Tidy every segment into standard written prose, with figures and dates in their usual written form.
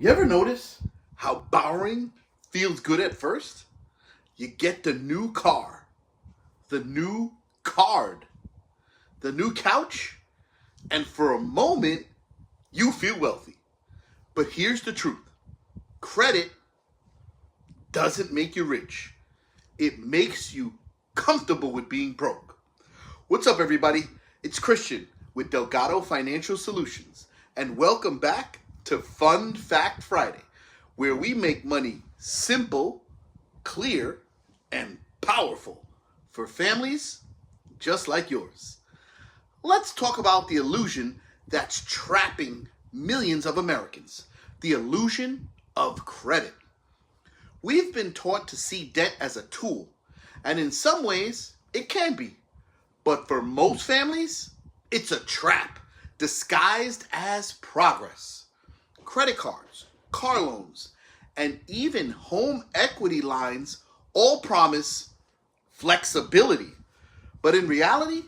You ever notice how borrowing feels good at first? You get the new car, the new card, the new couch, and for a moment, you feel wealthy. But here's the truth. Credit doesn't make you rich. It makes you comfortable with being broke. What's up, everybody? It's Christian with Delgado Financial Solutions, and welcome back to Fun Fact Friday, where we make money simple, clear, and powerful for families just like yours. Let's talk about the illusion that's trapping millions of Americans, the illusion of credit. We've been taught to see debt as a tool, and in some ways, it can be. But for most families, it's a trap disguised as progress. Credit cards, car loans, and even home equity lines all promise flexibility. But in reality,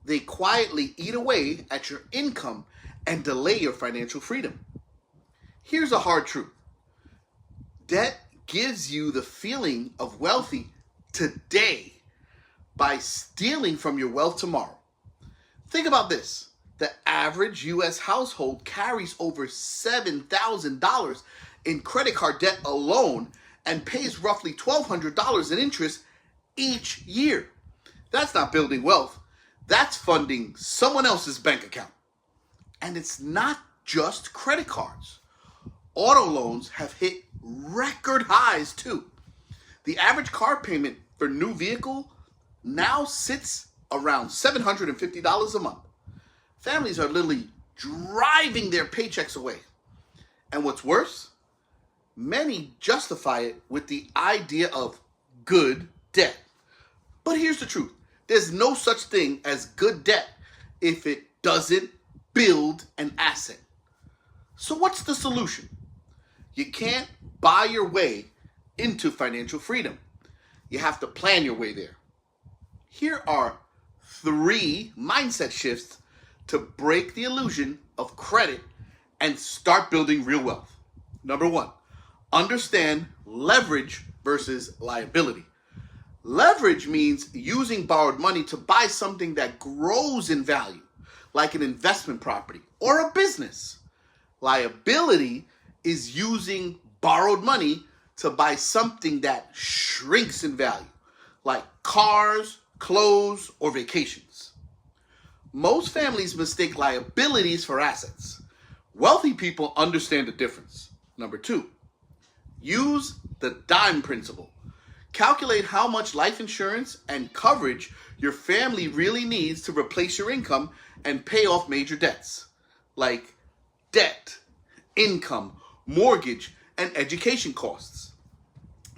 they quietly eat away at your income and delay your financial freedom. Here's a hard truth. Debt gives you the feeling of wealthy today by stealing from your wealth tomorrow. Think about this. The average U.S. household carries over $7,000 in credit card debt alone and pays roughly $1,200 in interest each year. That's not building wealth. That's funding someone else's bank account. And it's not just credit cards. Auto loans have hit record highs too. The average car payment for new vehicle now sits around $750 a month. Families are literally driving their paychecks away. And what's worse, many justify it with the idea of good debt. But here's the truth. There's no such thing as good debt if it doesn't build an asset. So what's the solution? You can't buy your way into financial freedom. You have to plan your way there. Here are 3 mindset shifts to break the illusion of credit and start building real wealth. Number 1, understand leverage versus liability. Leverage means using borrowed money to buy something that grows in value, like an investment property or a business. Liability is using borrowed money to buy something that shrinks in value, like cars, clothes, or vacations. Most families mistake liabilities for assets. Wealthy people understand the difference. Number 2, use the dime principle. Calculate how much life insurance and coverage your family really needs to replace your income and pay off major debts, like debt, income, mortgage, and education costs.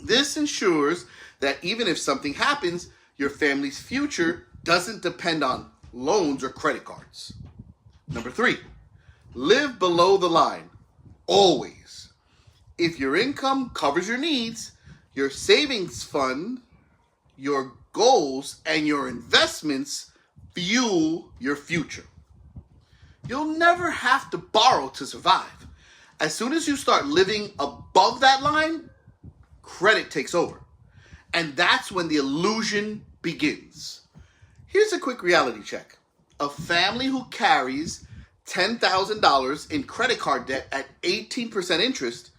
This ensures that even if something happens, your family's future doesn't depend on loans or credit cards. Number 3, live below the line, always. If your income covers your needs, your savings fund, your goals, and your investments fuel your future. You'll never have to borrow to survive. As soon as you start living above that line, credit takes over. And that's when the illusion begins. Here's a quick reality check. A family who carries $10,000 in credit card debt at 18% interest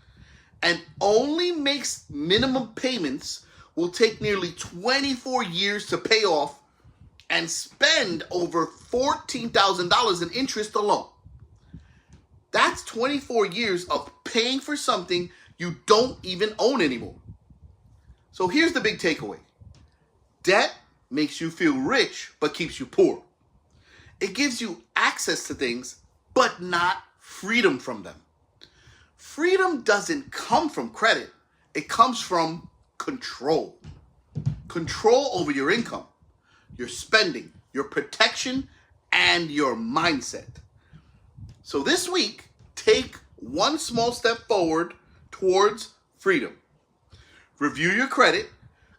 and only makes minimum payments will take nearly 24 years to pay off and spend over $14,000 in interest alone. That's 24 years of paying for something you don't even own anymore. So here's the big takeaway. Debt makes you feel rich but keeps you poor. It gives you access to things but not freedom from them. Freedom doesn't come from credit. It comes from control. Control over your income, your spending, your protection, and your mindset. So this week, take one small step forward towards freedom. Review your credit,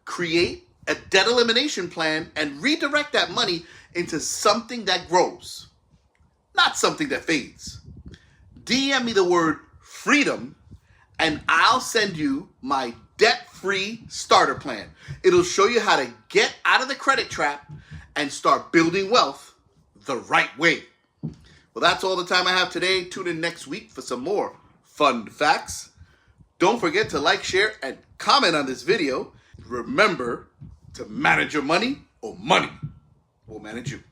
create a debt elimination plan, and redirect that money into something that grows, not something that fades. DM me the word freedom and I'll send you my debt-free starter plan. It'll show you how to get out of the credit trap and start building wealth the right way. Well, that's all the time I have today. Tune in next week for some more fun facts. Don't forget to like, share, and comment on this video. Remember to manage your money, or money will manage you.